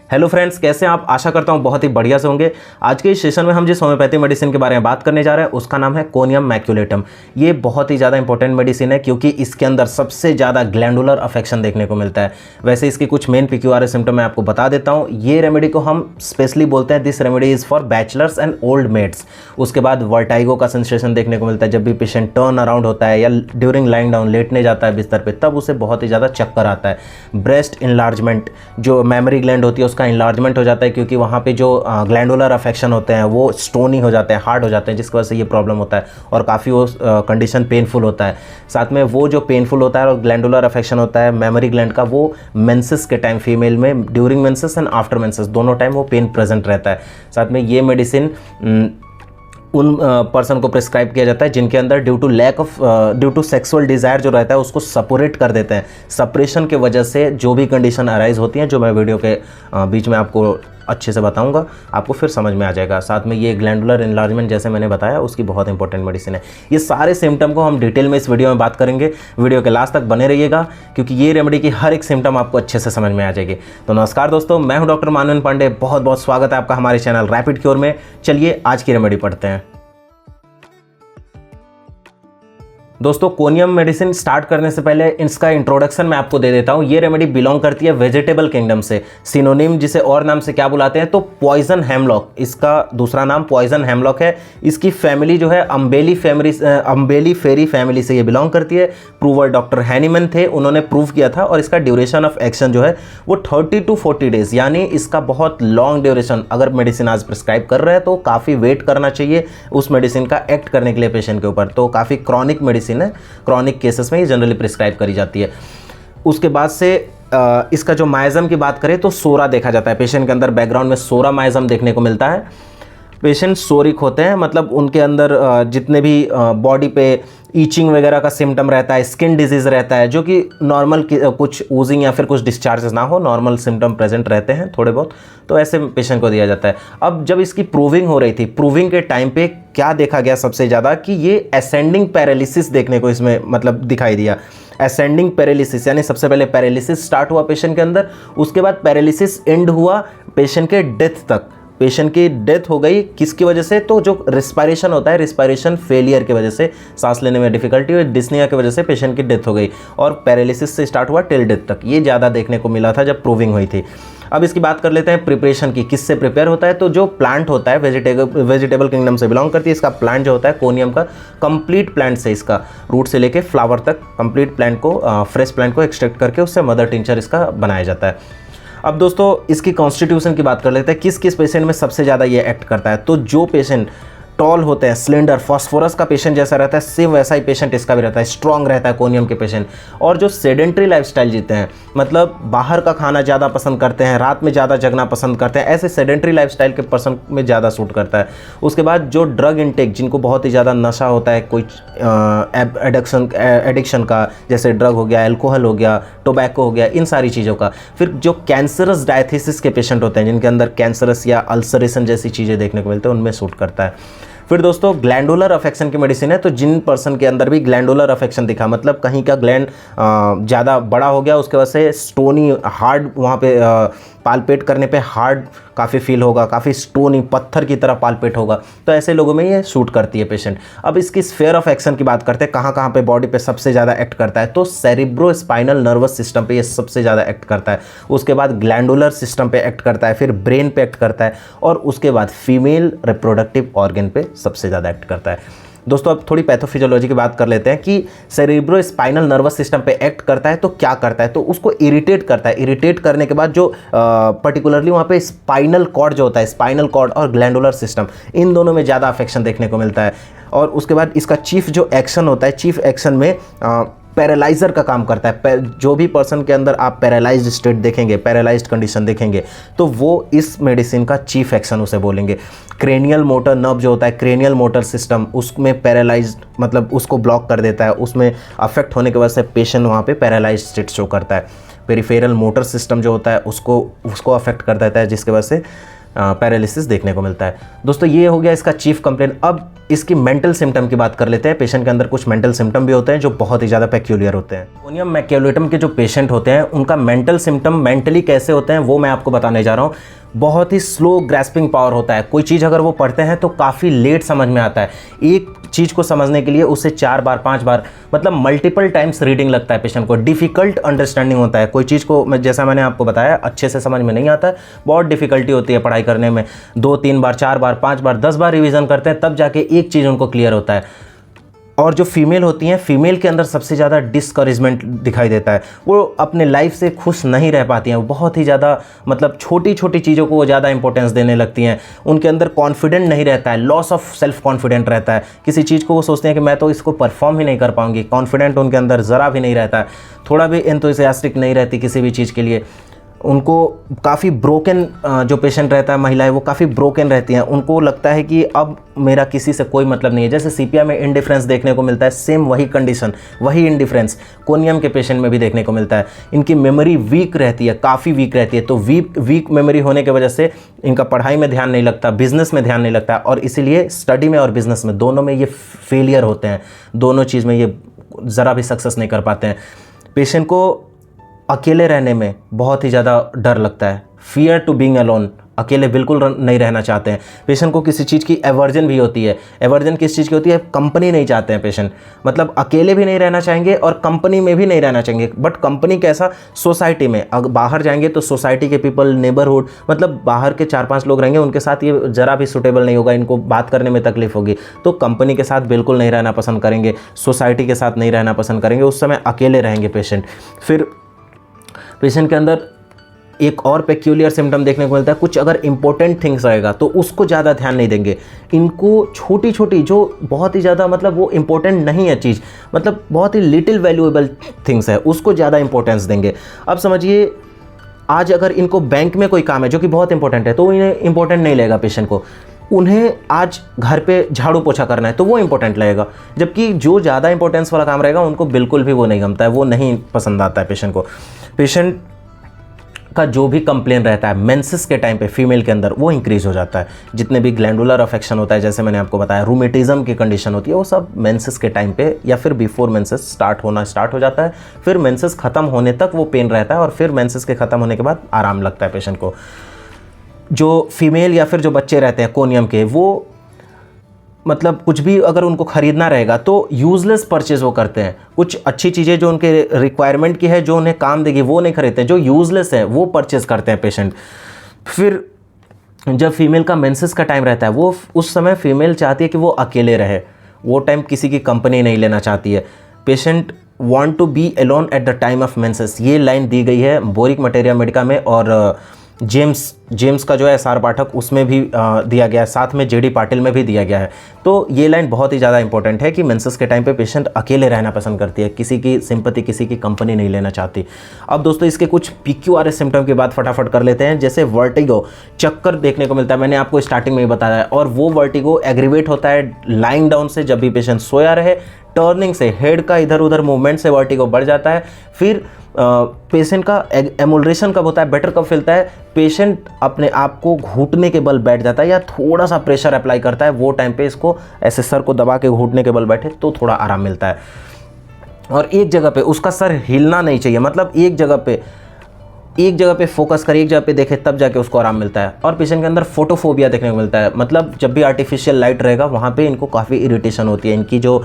Hello friends, कैसे हैं आप? आशा करता हूं बहुत ही बढ़िया से होंगे। आज के इस सेशन में हम जिस होम्योपैथी मेडिसिन के बारे में बात करने जा रहे हैं उसका नाम है कोनियम मैक्यूलेटम। ये बहुत ही ज़्यादा इंपॉर्टेंट मेडिसिन है क्योंकि इसके अंदर सबसे ज़्यादा ग्लैंडुलर अफेक्शन देखने को मिलता है। वैसे इसकी कुछ मेन PQRS सिम्टम मैं आपको बता देता हूँ। ये रेमेडी को हम स्पेशली बोलते हैं this remedy is for bachelors and old maids. उसके बाद वर्टाइगो का सेंसेशन देखने को मिलता है जब भी पेशेंट टर्न अराउंड होता है या ड्यूरिंग लाइंग डाउन लेटने जाता है बिस्तर पर, तब उसे बहुत ही ज़्यादा चक्कर आता है। ब्रेस्ट इनलार्जमेंट, जो मेमोरी ग्लैंड होती है उसका इनलार्जमेंट हो जाता है क्योंकि वहाँ पे जो ग्लैंडुलर अफेक्शन होते हैं वो स्टोनी हो जाते हैं, हार्ड हो जाते हैं, जिसकी वजह से ये प्रॉब्लम होता है और काफ़ी वो कंडीशन पेनफुल होता है। साथ में वो जो पेनफुल होता है और ग्लैंडुलर अफेक्शन होता है मेमोरी ग्लैंड का, वो मेंसेस के टाइम फीमेल में during menses and after menses दोनों टाइम वो पेन प्रेजेंट रहता है। साथ में ये मेडिसिन उन पर्सन को प्रिस्क्राइब किया जाता है जिनके अंदर ड्यू टू सेक्सुअल डिज़ायर जो रहता है उसको सपोरेट कर देते हैं। सप्रेशन के वजह से जो भी कंडीशन अराइज होती हैं, जो मैं वीडियो के बीच में आपको अच्छे से बताऊंगा, आपको फिर समझ में आ जाएगा। साथ में ये ग्लैंडुलर इनलार्जमेंट जैसे मैंने बताया उसकी बहुत इंपॉर्टेंट मेडिसिन है। ये सारे सिम्टम को हम डिटेल में इस वीडियो में बात करेंगे। वीडियो के लास्ट तक बने रहिएगा क्योंकि ये रेमेडी की हर एक सिम्टम आपको अच्छे से समझ में आ जाएगी। तो नमस्कार दोस्तों, मैं हूं डॉक्टर मानवेंद्र पांडे। बहुत बहुत स्वागत है आपका हमारे चैनल रैपिड क्योर में। चलिए आज की रेमेडी पढ़ते हैं। दोस्तों, कोनियम मेडिसिन स्टार्ट करने से पहले इसका इंट्रोडक्शन मैं आपको दे देता हूँ। ये रेमेडी बिलोंग करती है वेजिटेबल किंगडम से। सिनोनिम जिसे और नाम से क्या बुलाते हैं तो पॉइजन हेमलॉक, इसका दूसरा नाम पॉइजन हेमलॉक है। इसकी फैमिली जो है अम्बेली फेरी फैमिली से ये बिलोंग करती है। प्रूवर डॉक्टर हैनीमैन थे, उन्होंने प्रूव किया था और इसका ड्यूरेशन ऑफ एक्शन जो है वो 30 to 40 डेज, यानी इसका बहुत लॉन्ग ड्यूरेशन। अगर मेडिसिन आज प्रिस्क्राइब कर रहे हैं तो काफ़ी वेट करना चाहिए उस मेडिसिन का एक्ट करने के लिए पेशेंट के ऊपर। तो काफ़ी क्रॉनिक मेडिसिन है, क्रॉनिक केसेस में ये जनरली प्रिस्क्राइब करी जाती है। उसके बाद से इसका जो माइजम की बात करें तो सोरा देखा जाता है पेशेंट के अंदर। बैकग्राउंड में सोरा माइजम देखने को मिलता है। पेशेंट सोरिक होते हैं, मतलब उनके अंदर जितने भी बॉडी पे ईचिंग वगैरह का सिम्टम रहता है, स्किन डिजीज़ रहता है, जो कि नॉर्मल कुछ ऊजिंग या फिर कुछ डिस्चार्जेस ना हो, नॉर्मल सिम्टम प्रेजेंट रहते हैं थोड़े बहुत, तो ऐसे पेशेंट को दिया जाता है। अब जब इसकी प्रूविंग हो रही थी, प्रूविंग के टाइम पे क्या देखा गया सबसे ज़्यादा कि ये असेंडिंग पैरालिसिस देखने को इसमें मतलब दिखाई दिया। असेंडिंग पैरालिसिस यानी सबसे पहले पैरालिसिस स्टार्ट हुआ पेशेंट के अंदर, उसके बाद पैरालिसिस एंड हुआ पेशेंट के डेथ तक। पेशेंट की डेथ हो गई किसकी वजह से? तो जो रिस्पायरेशन होता है, रिस्पायरेशन फेलियर की वजह से, सांस लेने में डिफिकल्टी और डिस्निया की वजह से पेशेंट की डेथ हो गई और पैरालिसिस से स्टार्ट हुआ टिल डेथ तक। ये ज़्यादा देखने को मिला था जब प्रूविंग हुई थी। अब इसकी बात कर लेते हैं प्रिपरेशन की, किससे प्रिपेयर होता है। तो जो प्लांट होता है वेजिटेबल किंगडम से बिलोंग करती है। इसका प्लांट जो होता है कोनियम का, कंप्लीट प्लांट से, इसका रूट से लेके फ्लावर तक कंप्लीट प्लांट को, फ्रेश प्लांट को एक्सट्रैक्ट करके उससे मदर टिंचर इसका बनाया जाता है। अब दोस्तों इसकी कॉन्स्टिट्यूशन की बात कर लेते हैं, किस किस पेशेंट में सबसे ज़्यादा ये एक्ट करता है। तो जो पेशेंट टॉल होते हैं, स्लेंडर, फॉस्फोरस का पेशेंट जैसा रहता है, सेम वैसा ही पेशेंट इसका भी रहता है, स्ट्रॉन्ग रहता है कोनियम के पेशेंट। और जो सेडेंट्री लाइफस्टाइल जीते हैं, मतलब बाहर का खाना ज़्यादा पसंद करते हैं, रात में ज़्यादा जगना पसंद करते हैं, ऐसे सेडेंट्री लाइफस्टाइल के पर्सन में ज़्यादा सूट करता है। उसके बाद जो ड्रग इंटेक, जिनको बहुत ही ज़्यादा नशा होता है, कोई एडिक्शन का, जैसे ड्रग हो गया, एल्कोहल हो गया, टोबैको हो गया, इन सारी चीज़ों का। फिर जो कैंसरस डायथिसिस के पेशेंट होते हैं जिनके अंदर कैंसरस या अल्सरेशन जैसी चीज़ें देखने को मिलते हैं, उनमें सूट करता है। फिर दोस्तों ग्लैंडुलर अफेक्शन की मेडिसिन है। तो जिन पर्सन के अंदर भी ग्लैंडुलर अफेक्शन दिखा, मतलब कहीं का ग्लैंड ज़्यादा बड़ा हो गया, उसके वजह से स्टोनी हार्ड, वहाँ पे पालपेट करने पे हार्ड काफ़ी फील होगा, काफ़ी स्टोनी पत्थर की तरह पालपेट होगा, तो ऐसे लोगों में ये सूट करती है पेशेंट। अब इसकी स्फेयर ऑफ एक्शन की बात करते हैं, कहाँ कहाँ पे बॉडी पे सबसे ज़्यादा एक्ट करता है। तो सेरिब्रो स्पाइनल नर्वस सिस्टम पे ये सबसे ज़्यादा एक्ट करता है। उसके बाद ग्लैंडुलर सिस्टम पे एक्ट करता है, फिर ब्रेन पे एक्ट करता है और उसके बाद फीमेल रिप्रोडक्टिव ऑर्गन पे सबसे ज़्यादा एक्ट करता है। दोस्तों अब थोड़ी पैथोफिजियोलॉजी की बात कर लेते हैं कि सेरिब्रो स्पाइनल नर्वस सिस्टम पे एक्ट करता है तो क्या करता है। तो उसको इरिटेट करता है। इरिटेट करने के बाद जो पर्टिकुलरली वहाँ पे स्पाइनल कॉर्ड जो होता है, स्पाइनल कॉर्ड और ग्लैंडुलर सिस्टम, इन दोनों में ज़्यादा अफेक्शन देखने को मिलता है। और उसके बाद इसका चीफ जो एक्शन होता है, चीफ एक्शन में पैरालाइजर का काम करता है। जो भी पर्सन के अंदर आप पैरालाइज्ड स्टेट देखेंगे, पैरालाइज्ड कंडीशन देखेंगे, तो वो इस मेडिसिन का चीफ एक्शन उसे बोलेंगे। क्रेनियल मोटर नर्व जो होता है, क्रेनियल मोटर सिस्टम, उसमें पैरालाइज्ड, मतलब उसको ब्लॉक कर देता है। उसमें अफेक्ट होने की वजह से पेशेंट वहाँ पे पैरालाइज्ड स्टेट शो करता है। पेरिफेरल मोटर सिस्टम जो होता है उसको अफेक्ट कर देता है, जिसकी वजह से पैरालिसिस देखने को मिलता है। दोस्तों ये हो गया इसका चीफ कंप्लेंट। अब इसकी मेंटल सिम्टम की बात कर लेते हैं। पेशेंट के अंदर कुछ मेंटल सिम्टम भी होते हैं जो बहुत ही ज़्यादा पेक्यूलियर होते हैं। कोनियम मैक्यूलेटम के जो पेशेंट होते हैं उनका मेंटल सिम्टम मेंटली कैसे होते हैं वो मैं आपको बताने जा रहा हूँ। बहुत ही स्लो ग्रैस्पिंग पावर होता है। कोई चीज़ अगर वो पढ़ते हैं तो काफ़ी लेट समझ में आता है। एक चीज़ को समझने के लिए उसे 4 बार 5 बार मतलब मल्टीपल टाइम्स रीडिंग लगता है पेशेंट को। डिफ़िकल्ट अंडरस्टैंडिंग होता है। कोई चीज़ को जैसा मैंने आपको बताया अच्छे से समझ में नहीं आता है, बहुत डिफ़िकल्टी होती है पढ़ाई करने में। 2-3 बार 4 बार 5 बार 10 बार रिवीजन करते हैं तब जाके एक चीज़ उनको क्लियर होता है। और जो फीमेल होती हैं, फीमेल के अंदर सबसे ज़्यादा डिस्करेजमेंट दिखाई देता है। वो अपने लाइफ से खुश नहीं रह पाती हैं। वो बहुत ही ज़्यादा मतलब छोटी छोटी चीज़ों को वो ज़्यादा इंपॉर्टेंस देने लगती हैं। उनके अंदर कॉन्फिडेंट नहीं रहता है, लॉस ऑफ सेल्फ कॉन्फिडेंट रहता है। किसी चीज़ को वो सोचते हैं कि मैं तो इसको परफॉर्म ही नहीं कर पाऊंगी। कॉन्फिडेंट उनके अंदर ज़रा भी नहीं रहता है, थोड़ा भी एंथुसियास्टिक नहीं रहती किसी भी चीज़ के लिए। उनको काफ़ी ब्रोकन जो पेशेंट रहता है, महिलाएं वो काफ़ी ब्रोकन रहती हैं। उनको लगता है कि अब मेरा किसी से कोई मतलब नहीं है। जैसे सीपिया में इंडिफरेंस देखने को मिलता है, सेम वही कंडीशन, वही इंडिफरेंस कोनियम के पेशेंट में भी देखने को मिलता है। इनकी मेमोरी वीक रहती है, काफ़ी वीक रहती है। तो वीक मेमोरी होने की वजह से इनका पढ़ाई में ध्यान नहीं लगता, बिजनेस में ध्यान नहीं लगता, और इसीलिए स्टडी में और बिजनेस में दोनों में ये फेलियर होते हैं। दोनों चीज़ में ये ज़रा भी सक्सेस नहीं कर पाते हैं। पेशेंट को अकेले रहने में बहुत ही ज़्यादा डर लगता है, फियर टू बीइंग अलोन। अकेले बिल्कुल नहीं रहना चाहते हैं। पेशेंट को किसी चीज़ की एवर्जन भी होती है। एवर्जन किस चीज़ की होती है? कंपनी नहीं चाहते हैं पेशेंट। मतलब अकेले भी नहीं रहना चाहेंगे और कंपनी में भी नहीं रहना चाहेंगे। बट कंपनी कैसा? सोसाइटी में। अगर बाहर जाएंगे तो सोसाइटी के पीपल, नेबरहुड, मतलब बाहर के 4-5 लोग रहेंगे, उनके साथ ये ज़रा भी सूटेबल नहीं होगा, इनको बात करने में तकलीफ होगी। तो कंपनी के साथ बिल्कुल नहीं रहना पसंद करेंगे, सोसाइटी के साथ नहीं रहना पसंद करेंगे। उस समय अकेले रहेंगे पेशेंट। फिर पेशेंट के अंदर एक और पेक्यूलियर सिम्टम देखने को मिलता है। कुछ अगर इंपॉर्टेंट थिंग्स रहेगा तो उसको ज़्यादा ध्यान नहीं देंगे। इनको छोटी छोटी जो बहुत ही ज़्यादा मतलब वो इंपॉर्टेंट नहीं है चीज़, मतलब बहुत ही लिटिल वैल्यूएबल थिंग्स है, उसको ज़्यादा इंपॉर्टेंस देंगे। अब समझिए आज अगर इनको बैंक में कोई काम है जो कि बहुत इंपॉर्टेंट है तो इन्हें इंपॉर्टेंट नहीं लगेगा पेशेंट को। उन्हें आज घर पे झाड़ू पोछा करना है तो वो इंपॉर्टेंट लगेगा। जबकि जो ज़्यादा इंपॉर्टेंस वाला काम रहेगा उनको बिल्कुल भी वो नहीं गमता है, वो नहीं पसंद आता है पेशेंट को। पेशेंट का जो भी कंप्लेन रहता है मेंसेस के टाइम पे फीमेल के अंदर वो इंक्रीज हो जाता है। जितने भी ग्लैंडुलर अफेक्शन होता है, जैसे मैंने आपको बताया, रूमेटिज्म की कंडीशन होती है, वो सब मेंसेस के टाइम पे या फिर बिफोर मेंसेस स्टार्ट हो जाता है। फिर मेंसेस खत्म होने तक वो पेन रहता है और फिर मेंसेस के खत्म होने के बाद आराम लगता है पेशेंट को। जो फीमेल या फिर जो बच्चे रहते हैं कोनियम के, वो मतलब कुछ भी अगर उनको ख़रीदना रहेगा तो यूज़लेस परचेज़ वो करते हैं। कुछ अच्छी चीज़ें जो उनके रिक्वायरमेंट की है, जो उन्हें काम देगी, वो नहीं खरीदते हैं। जो यूज़लेस है वो परचेज़ करते हैं पेशेंट। फिर जब फीमेल का मेंसेस का टाइम रहता है, वो उस समय फीमेल चाहती है कि वो अकेले रहे, वो टाइम किसी की कंपनी नहीं लेना चाहती है। Patient want to be alone at the time of menses, ये लाइन दी गई है बोरिक मटेरिया मेडिका में, और जेम्स का जो है एस.आर. पाठक उसमें भी दिया गया है, साथ में जे.डी. पाटिल में भी दिया गया है। तो ये लाइन बहुत ही ज़्यादा इंपॉर्टेंट है कि मेंसेस के टाइम पे पेशेंट अकेले रहना पसंद करती है, किसी की सिंपैथी, किसी की कंपनी नहीं लेना चाहती। अब दोस्तों इसके कुछ PQRS सिम्टम की बात फटाफट कर लेते हैं। जैसे वर्टिगो, चक्कर देखने को मिलता है, मैंने आपको स्टार्टिंग में ही बताया है, और वो वर्टिगो एग्रीवेट होता है लाइंग डाउन से, जब भी पेशेंट सोया रहे, टर्निंग से, हेड का इधर उधर मूवमेंट से वर्टिगो बढ़ जाता है। फिर पेशेंट का एमुलरेशन कब होता है, बेटर कब फीलता है, पेशेंट अपने आप को घुटने के बल बैठ जाता है या थोड़ा सा प्रेशर अप्लाई करता है, वो टाइम पे इसको ऐसे सर को दबा के घुटने के बल बैठे तो थोड़ा आराम मिलता है। और एक जगह पे उसका सर हिलना नहीं चाहिए, मतलब एक जगह पे फोकस करे, एक जगह पे देखे, तब जाके उसको आराम मिलता है। और पेशेंट के अंदर फोटोफोबिया देखने को मिलता है, मतलब जब भी आर्टिफिशियल लाइट रहेगा वहाँ पे इनको काफ़ी इरिटेशन होती है। इनकी जो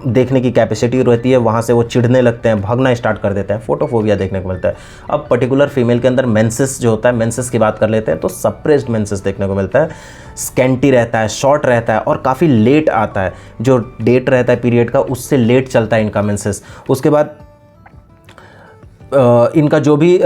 देखने की कैपेसिटी रहती है वहाँ से वो चिढ़ने लगते हैं, भागना स्टार्ट कर देते हैं, फोटोफोबिया देखने को मिलता है। अब पर्टिकुलर फीमेल के अंदर मेंसेस जो होता है, मेंसेस की बात कर लेते हैं, तो सप्रेस्ड मेंसेस देखने को मिलता है, स्कैंटी रहता है, शॉर्ट रहता है और काफ़ी लेट आता है। जो डेट रहता है पीरियड का उससे लेट चलता है इनका मेंसेस। उसके बाद इनका जो भी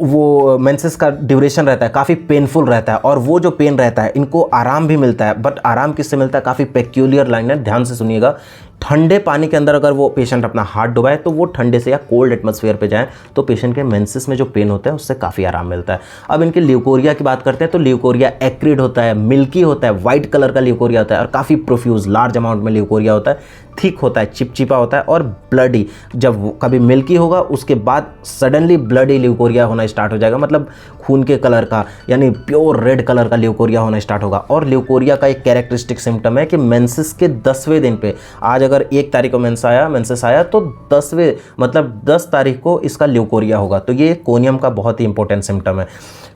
वो मेंसेस का ड्यूरेशन रहता है काफ़ी पेनफुल रहता है, और वो जो पेन रहता है इनको आराम भी मिलता है, बट आराम किससे मिलता है? काफ़ी पेक्यूलियर लाइन है, ध्यान से सुनिएगा। ठंडे पानी के अंदर अगर वो पेशेंट अपना हाथ डुबाए तो वो ठंडे से या कोल्ड एटमॉस्फेयर पे जाए तो पेशेंट के मेंसेस में जो पेन होता है उससे काफ़ी आराम मिलता है। अब इनके ल्यूकोरिया की बात करते हैं तो ल्यूकोरिया एक्रिड होता है, मिल्की होता है, वाइट कलर का ल्यूकोरिया होता है और काफ़ी प्रोफ्यूज लार्ज अमाउंट में ल्यूकोरिया होता है, थिक होता है, चिपचिपा होता है और ब्लडी। जब वो कभी मिल्की होगा उसके बाद सडनली ब्लडी ल्यूकोरिया होना स्टार्ट हो जाएगा, मतलब खून के कलर का, यानी प्योर रेड कलर का ल्यूकोरिया होना स्टार्ट होगा। और ल्यूकोरिया का एक कैरेक्टरिस्टिक सिम्टम है कि मेंसेस के 10वें दिन पे, आज अगर 1 तारीख को मेंसेस आया तो 10वें मतलब 10 तारीख को इसका ल्यूकोरिया होगा। तो ये कोनियम का बहुत ही इंपॉर्टेंट सिम्टम है।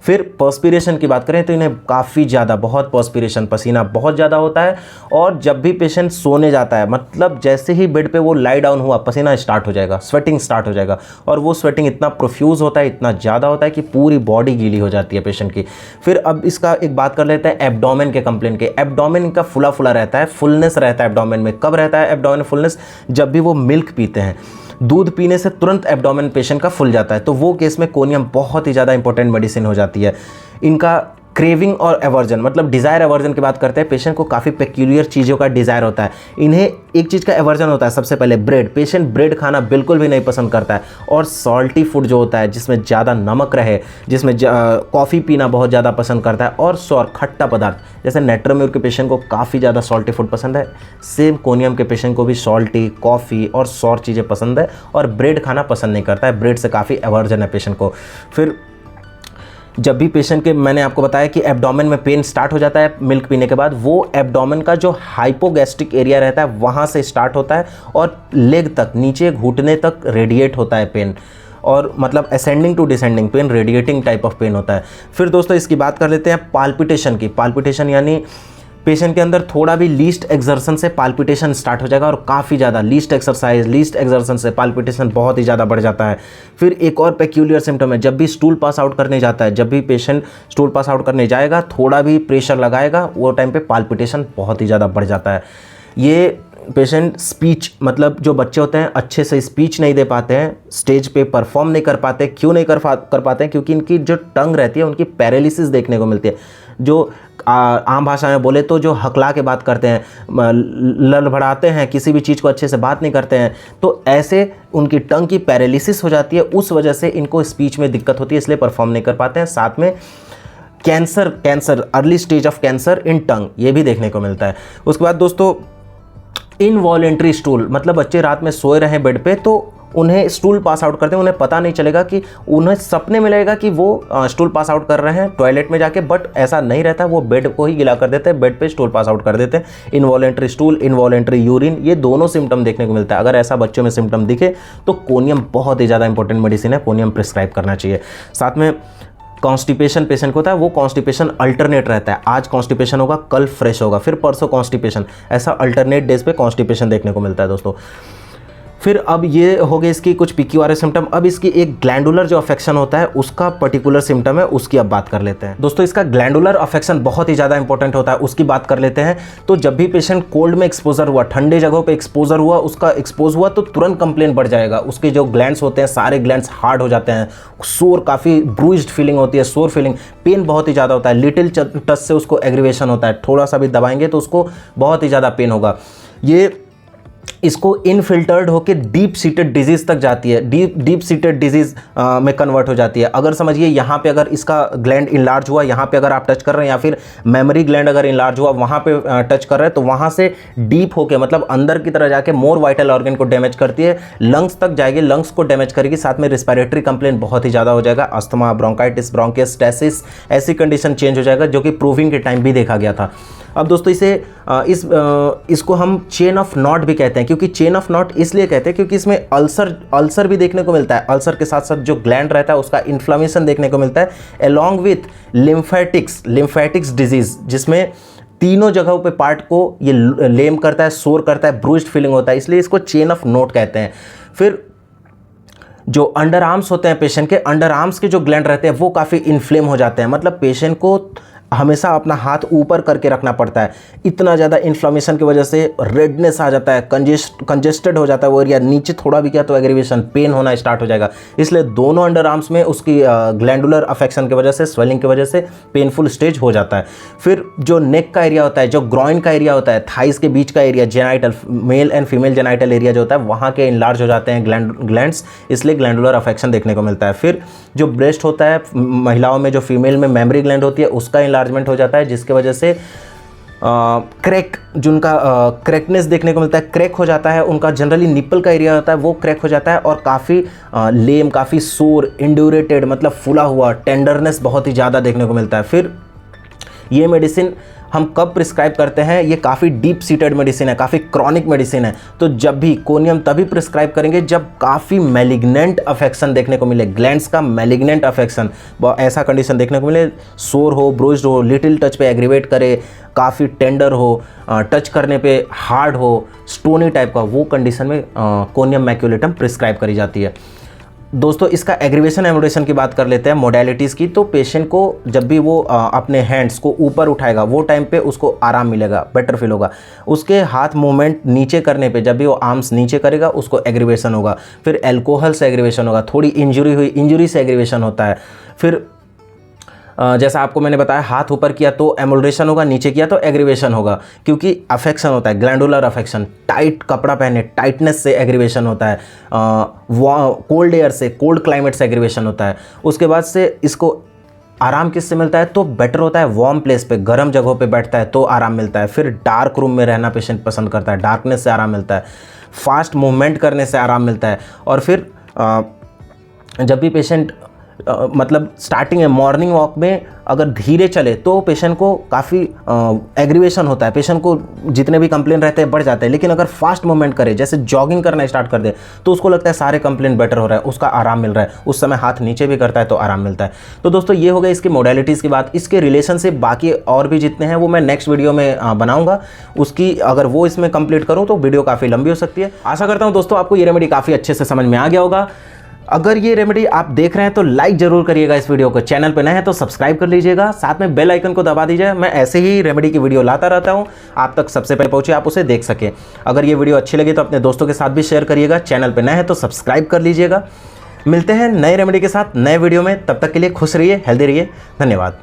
फिर पर्स्पिरेशन की बात करें तो इन्हें काफ़ी ज़्यादा, बहुत पर्स्पिरेशन, पसीना बहुत ज़्यादा होता है। और जब भी पेशेंट सोने जाता है, मतलब जैसे ही बेड पे वो लाई डाउन हुआ, पसीना स्टार्ट हो जाएगा, स्वेटिंग स्टार्ट हो जाएगा। और वो स्वेटिंग इतना प्रोफ्यूज होता है, इतना ज़्यादा होता है कि पूरी बॉडी गीली हो जाती है पेशेंट की। फिर अब इसका एक बात कर लेते हैं एब्डोमेन के कंप्लेंट के। एब्डोमेन इनका फुला फुला रहता है, फुलनेस रहता है एब्डोमेन में। कब रहता है एब्डोमेन फुलनेस? जब भी वो मिल्क पीते हैं, दूध पीने से तुरंत एब्डोमेन पेशेंट का फुल जाता है। तो वो केस में कोनियम बहुत ही ज़्यादा इंपॉर्टेंट मेडिसिन हो जाती है। इनका क्रेविंग और एवर्जन, मतलब डिज़ायर एवर्जन की बात करते हैं, पेशेंट को काफ़ी पेक्यूलियर चीज़ों का डिज़ायर होता है। इन्हें एक चीज़ का एवर्जन होता है, सबसे पहले ब्रेड। पेशेंट ब्रेड खाना बिल्कुल भी नहीं पसंद करता है। और सॉल्टी फूड जो होता है, जिसमें ज़्यादा नमक रहे, जिसमें कॉफ़ी पीना बहुत ज़्यादा पसंद करता है। और सौर खट्टा पदार्थ, जैसे नेट्रोम्यूर के पेशेंट को काफ़ी ज़्यादा सॉल्टी फूड पसंद है, सेम कोनियम के पेशेंट को भी सॉल्टी, कॉफ़ी और सौर चीज़ें पसंद है। और ब्रेड खाना पसंद नहीं करता है, ब्रेड से काफ़ी एवर्जन है पेशेंट को। फिर जब भी पेशेंट के, मैंने आपको बताया कि एब्डोमेन में पेन स्टार्ट हो जाता है मिल्क पीने के बाद, वो एब्डोमेन का जो हाइपोगैस्ट्रिक एरिया रहता है वहाँ से स्टार्ट होता है और लेग तक, नीचे घुटने तक रेडिएट होता है पेन। और मतलब ascending to descending pain, radiating type of pain होता है। फिर दोस्तों इसकी बात कर लेते हैं पाल्पिटेशन की। पाल्पिटेशन यानी पेशेंट के अंदर थोड़ा भी लीस्ट एक्सर्शन से पाल्पिटेशन स्टार्ट हो जाएगा, और काफ़ी ज़्यादा लीस्ट एक्सरसाइज, लीस्ट एक्सर्शन से पाल्पिटेशन बहुत ही ज़्यादा बढ़ जाता है। फिर एक और पेक्यूलियर सिम्टम है, जब भी स्टूल पास आउट करने जाता है, जब भी पेशेंट स्टूल पास आउट करने जाएगा, थोड़ा भी प्रेशर लगाएगा, वो टाइम पे पाल्पिटेशन बहुत ही ज़्यादा बढ़ जाता है। ये पेशेंट स्पीच, मतलब जो बच्चे होते हैं अच्छे से स्पीच नहीं दे पाते हैं, स्टेज पे परफॉर्म नहीं कर पाते। क्यों नहीं कर पाते हैं? क्योंकि इनकी जो टंग रहती है उनकी पैरालिसिस देखने को मिलती है। जो आम भाषा में बोले तो जो हकला के बात करते हैं, लड़बड़ाते हैं, किसी भी चीज़ को अच्छे से बात नहीं करते हैं, तो ऐसे उनकी टंग की पैरालिसिस हो जाती है। उस वजह से इनको स्पीच में दिक्कत होती है, इसलिए परफॉर्म नहीं कर पाते हैं। साथ में cancer, early stage of cancer in tongue, ये भी देखने को मिलता है। उसके बाद दोस्तों इनवॉलेंट्री स्टूल, मतलब बच्चे रात में सोए रहे बेड पे तो उन्हें स्टूल पास आउट करते हैं, उन्हें पता नहीं चलेगा कि उन्हें सपने में लगेगा कि वो स्टूल पास आउट कर रहे हैं टॉयलेट में जाके, बट ऐसा नहीं रहता, वो बेड को ही गिला कर देते हैं, बेड पे स्टूल पास आउट कर देते हैं। इनवॉलेंट्री स्टूल, इनवॉलेंट्री यूरिन, ये दोनों सिम्टम देखने को मिलता है। अगर ऐसा बच्चों में सिम्टम दिखे तो कोनियम बहुत ही ज़्यादा इंपॉर्टेंट मेडिसिन है, कोनियम प्रिस्क्राइब करना चाहिए। साथ में कॉन्स्टिपेशन पेशेंट को होता है, वो कॉन्स्टिपेशन अल्टरनेट रहता है, आज कॉन्स्टिपेशन होगा, कल फ्रेश होगा, फिर परसों कॉन्स्टिपेशन, ऐसा अल्टरनेट डेज पे कॉन्स्टिपेशन देखने को मिलता है दोस्तों। फिर अब ये हो गए इसकी कुछ PQRS सिम्टम। अब इसकी एक ग्लैंडुलर जो अफेक्शन होता है उसका पर्टिकुलर सिम्टम है, उसकी अब बात कर लेते हैं। दोस्तों इसका ग्लैंडुलर अफेक्शन बहुत ही ज़्यादा इंपॉर्टेंट होता है, उसकी बात कर लेते हैं। तो जब भी पेशेंट कोल्ड में एक्सपोजर हुआ, ठंडे जगहों पे एक्सपोजर हुआ, उसका एक्सपोज हुआ तो तुरंत कंप्लेन बढ़ जाएगा। उसके जो ग्लैंड्स होते हैं सारे ग्लैंड्स हार्ड हो जाते हैं, सोर, काफ़ी ब्रूइज्ड फीलिंग होती है, सोर फीलिंग, पेन बहुत ही ज़्यादा होता है, लिटिल टच से उसको एग्रीवेशन होता है, थोड़ा सा भी दबाएंगे तो उसको बहुत ही ज़्यादा पेन होगा। ये इसको इनफिल्टर्ड होकर डीप सीटेड डिजीज तक जाती है, डीप सीटेड डिजीज में कन्वर्ट हो जाती है। अगर समझिए यहाँ पे अगर इसका ग्लैंड इनलार्ज हुआ, यहाँ पे अगर आप टच कर रहे हैं, या फिर मेमोरी ग्लैंड अगर इनलार्ज हुआ वहाँ पे टच कर रहे हैं, तो वहाँ से डीप होके, मतलब अंदर की तरह जाके मोर वाइटल ऑर्गन को डैमेज करती है, लंग्स तक जाएगी, लंग्स को डैमेज करेगी। साथ में रिस्पिरेटरी कंप्लेंट बहुत ही ज़्यादा हो जाएगा, अस्थमा, ब्रोंकाइटिस, ब्रोंकियोस्टेसिस, ऐसी कंडीशन चेंज हो जाएगा, जो कि प्रूविंग के टाइम भी देखा गया था। अब दोस्तों इसको हम चेन ऑफ नॉट भी कहते हैं, क्योंकि चेन ऑफ नॉट इसलिए कहते हैं क्योंकि इसमें अल्सर भी देखने को मिलता है। अल्सर के साथ साथ जो ग्लैंड रहता है उसका इन्फ्लेमेशन देखने को मिलता है, अलॉन्ग विथ लिम्फेटिक्स डिजीज, जिसमें तीनों जगहों पे पार्ट को ये लेम करता है, सोर करता है, ब्रूइज्ड फीलिंग होता है, इसलिए इसको चेन ऑफ नोट कहते हैं। फिर जो अंडर आर्म्स होते हैं पेशेंट के, अंडर आर्म्स के जो ग्लैंड रहते हैं वो काफ़ी इन्फ्लेम हो जाते हैं, मतलब पेशेंट को हमेशा अपना हाथ ऊपर करके रखना पड़ता है, इतना ज़्यादा इन्फ्लेमेशन की वजह से रेडनेस आ जाता है, कंजेस्टेड हो जाता है वो एरिया, नीचे थोड़ा भी किया तो एग्रीवेशन, पेन होना स्टार्ट हो जाएगा। इसलिए दोनों अंडर आर्म्स में उसकी ग्लैंडुलर अफेक्शन की वजह से, स्वेलिंग की वजह से पेनफुल स्टेज हो जाता है। फिर जो नेक का एरिया होता है, जो ग्रॉइन का एरिया होता है, थाइस के बीच का area, genital, male and female genital area जो होता है, वहाँ के इनलार्ज हो जाते हैं ग्लैंड्स, इसलिए ग्लैंडुलर अफेक्शन देखने को मिलता है। फिर जो ब्रेस्ट होता है महिलाओं में, जो फीमेल में मेमोरी ग्लैंड होती है, उसका इनलार्जमेंट हो जाता है, जिसके वजह से क्रैक, जिनका क्रैकनेस देखने को मिलता है, क्रैक हो जाता है, उनका जनरली निप्पल का एरिया होता है वो क्रैक हो जाता है और काफ़ी लेम, काफ़ी सोर, इंड्यूरेटेड, मतलब फूला हुआ, टेंडरनेस बहुत ही ज़्यादा देखने को मिलता है। फिर ये मेडिसिन हम कब प्रिस्क्राइब करते हैं, ये काफ़ी डीप सीटेड मेडिसिन है, काफ़ी क्रॉनिक मेडिसिन है, तो जब भी कोनियम तभी प्रिस्क्राइब करेंगे जब काफ़ी मैलिग्नेंट अफेक्शन देखने को मिले, ग्लैंड्स का मैलिग्नेंट अफेक्शन, ऐसा कंडीशन देखने को मिले, सोर हो, ब्रोज्ड हो, लिटिल टच पे एग्रीवेट करे, काफ़ी टेंडर हो, टच करने पे हार्ड हो, स्टोनी टाइप का, वो कंडीशन में कोनियम मैक्यूलेटम प्रिस्क्राइब करी जाती है। दोस्तों इसका एग्रीवेशन एमोडेशन की बात कर लेते हैं, मोडेलिटीज़ की। तो पेशेंट को जब भी वो अपने हैंड्स को ऊपर उठाएगा वो टाइम पे उसको आराम मिलेगा, बेटर फील होगा। उसके हाथ मूवमेंट नीचे करने पे जब भी वो आर्म्स नीचे करेगा उसको एग्रीवेशन होगा। फिर एल्कोहल से एग्रीवेशन होगा, थोड़ी इंजरी हुई, इंजरी से एग्रीवेशन होता है। फिर जैसा आपको मैंने बताया, हाथ ऊपर किया तो एमोल्ड्रेशन होगा, नीचे किया तो एग्रीवेशन होगा, क्योंकि अफेक्शन होता है, ग्लैंडुलर अफेक्शन। टाइट कपड़ा पहने, टाइटनेस से एग्रीवेशन होता है। कोल्ड एयर से, कोल्ड क्लाइमेट से एग्रीवेशन होता है। उसके बाद से इसको आराम किससे मिलता है तो बेटर होता है वार्म प्लेस पे, गर्म जगहों पे बैठता है तो आराम मिलता है। फिर डार्क रूम में रहना पेशेंट पसंद करता है, डार्कनेस से आराम मिलता है। फास्ट मूवमेंट करने से आराम मिलता है। और फिर जब भी पेशेंट मतलब स्टार्टिंग में मॉर्निंग वॉक में अगर धीरे चले तो पेशेंट को काफ़ी एग्रीवेशन होता है, पेशेंट को जितने भी कंप्लेन रहते हैं बढ़ जाते हैं। लेकिन अगर फास्ट मूवमेंट करे, जैसे जॉगिंग करना स्टार्ट कर दे, तो उसको लगता है सारे कंप्लेन बेटर हो रहा है, उसका आराम मिल रहा है, उस समय हाथ नीचे भी करता है तो आराम मिलता है। तो दोस्तों ये हो गई इसकी मोडेलिटीज़ की बात। इसके रिलेशन से बाकी और भी जितने हैं वो मैं नेक्स्ट वीडियो में बनाऊंगा। उसकी अगर वो इसमें कंप्लीट करूँ तो वीडियो काफ़ी लंबी हो सकती है। आशा करता हूँ दोस्तों आपको ये रेमेडी काफ़ी अच्छे से समझ में आ गया होगा। अगर ये रेमेडी आप देख रहे हैं तो लाइक जरूर करिएगा इस वीडियो को, चैनल पे नए हैं तो सब्सक्राइब कर लीजिएगा, साथ में बेल आइकन को दबा दीजिए। मैं ऐसे ही रेमेडी की वीडियो लाता रहता हूं, आप तक सबसे पहले पहुंचे, आप उसे देख सकें। अगर ये वीडियो अच्छी लगी तो अपने दोस्तों के साथ भी शेयर करिएगा, चैनल पे नए हैं तो सब्सक्राइब कर लीजिएगा। मिलते हैं नए रेमेडी के साथ नए वीडियो में, तब तक के लिए खुश रहिए, हेल्दी रहिए, धन्यवाद।